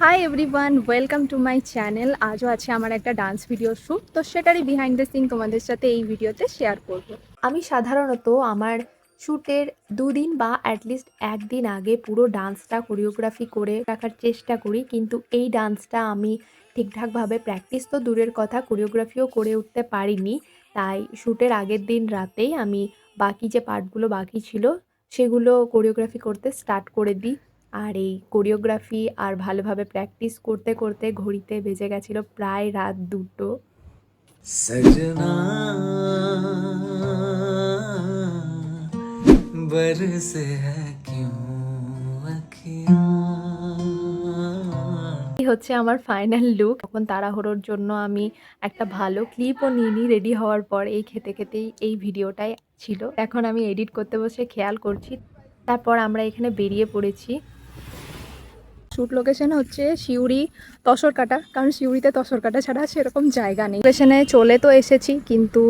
Hi everyone, welcome to my channel. আজও আছে আমার একটা ডান্স ভিডিও শ্যুট, তো সেটারই বিহাইন্ড দ্য সিন তোমাদের সাথে এই ভিডিওতে শেয়ার করব। আমি সাধারণত আমার শ্যুটের দুদিন বা অ্যাটলিস্ট একদিন আগে পুরো ডান্সটা কোরিওগ্রাফি করে রাখার চেষ্টা করি, কিন্তু এই ডান্সটা আমি ঠিকঠাকভাবে প্র্যাকটিস তো দূরের কথা, কোরিওগ্রাফিও করে উঠতে পারিনি। তাই শ্যুটের আগের দিন রাতেই আমি বাকি যে পার্টগুলো বাকি ছিল সেগুলো কোরিওগ্রাফি করতে স্টার্ট করে দিই। আর এই কোরিওগ্রাফি আর ভালোভাবে প্র্যাকটিস করতে করতে ঘড়িতে বেজে গেছিল প্রায় রাত 2টো। सजना बरसे है क्यों अखियां। এই হচ্ছে আমার ফাইনাল লুক। তখন তাড়াহুড়োর জন্য আমি একটা ভালো ক্লিপও নিইনি। রেডি হওয়ার পর এই খেতে খেতেই এই ভিডিওটাই ছিল। এখন আমি এডিট করতে বসে খেয়াল করছি। তারপর আমরা এখানে বেরিয়ে পড়েছি। শ্যুট লোকেশন হচ্ছে সিউড়ি তসরকাটা, কারণ সিউড়িতে তসরকাটা ছাড়া সেরকম জায়গা নেই। লোকেশনে চলে তো এসেছি, কিন্তু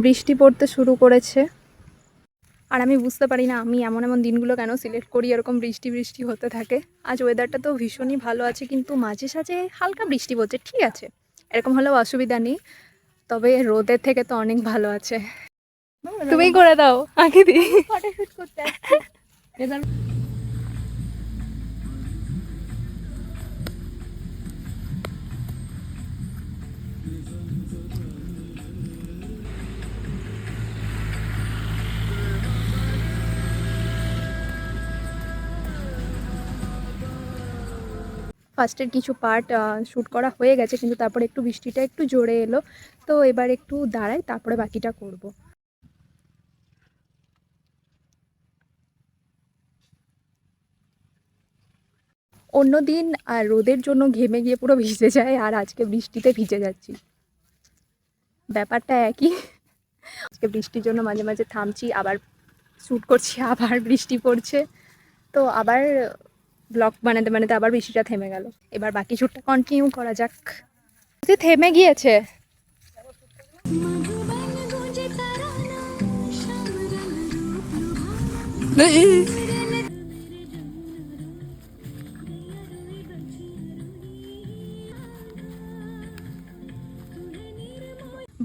বৃষ্টি পড়তে শুরু করেছে। আর আমি বুঝতে পারি না আমি এমন এমন দিনগুলো কেন সিলেক্ট করি এরকম বৃষ্টি বৃষ্টি হতে থাকে। আজ ওয়েদারটা তো ভীষণই ভালো আছে, কিন্তু মাঝে সাঝে হালকা বৃষ্টি পড়ছে, ঠিক আছে, এরকম হলেও অসুবিধা নেই। তবে রোদের থেকে তো অনেক ভালো আছে। তুমি করে দাও আগে দিই ফটোশুট করতে আসছি। ফার্স্টের কিছু পার্ট শ্যুট করা হয়ে গেছে, কিন্তু তারপরে একটু বৃষ্টিটা একটু জোরে এলো, তো এবার একটু দাঁড়াই, তারপরে বাকিটা করব। অন্যদিন আর রোদের জন্য ঘেমে গিয়ে পুরো ভিজে যায়, আর আজকে বৃষ্টিতে ভিজে যাচ্ছি, ব্যাপারটা একই। আজকে বৃষ্টির জন্য মাঝে মাঝে থামছি, আবার শ্যুট করছি, আবার বৃষ্টি পড়ছে, তো আবার ব্লগ বানাতে বানাতে আবার বৃষ্টিটা থেমে গেল। এবার বাকি শ্যুটটা কন্টিনিউ করা যাক। থেমে গিয়েছে।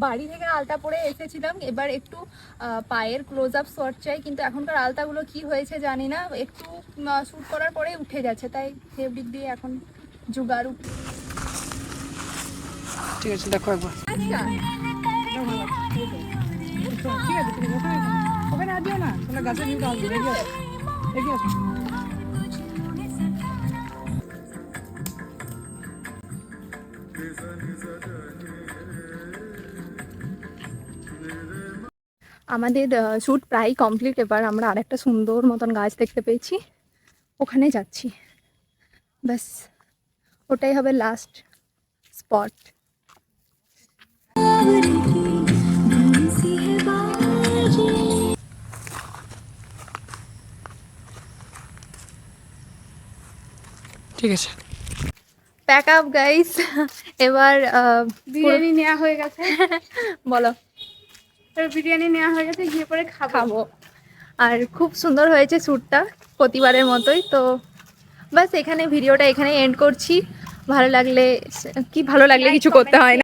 বাড়ি থেকে আলতা পরে এসেছিলাম, এবার একটু পায়ের ক্লোজ আপ শট চাই, কিন্তু এখনকার আলতাগুলো কি হয়েছে জানি না, একটু শ্যুট করার পরে উঠে যাচ্ছে, তাই ফেব্রিক দিয়ে এখন জোগাড়। ঠিক আছে, দেখো একবার। আচ্ছা ঠিক আছে, তুমি ওখানে আর দিও না, তোমরা গাছের নিচে আসবে। রেডি আছে, রেডি আছে। আমাদের শ্যুট প্রায় কমপ্লিট। এবার আমরা আরেকটা সুন্দর মতন গাছ দেখতে পেয়েছি, ওখানে যাচ্ছি, ব্যাস ওটাই হবে লাস্ট স্পট। ঠিক আছে, প্যাক আপ গাইস। এবার বিরিয়ানি নেওয়া হয়ে গেছে। বলো। বিরিয়ানি নেওয়া হয়ে গেছে, গিয়ে পরে খাবো। আর খুব সুন্দর হয়েছে শ্যুটটা, প্রতিবারের মতোই। তো বাস এখানে ভিডিওটা এখানে এন্ড করছি। ভালো লাগলে কিছু করতে হয় না।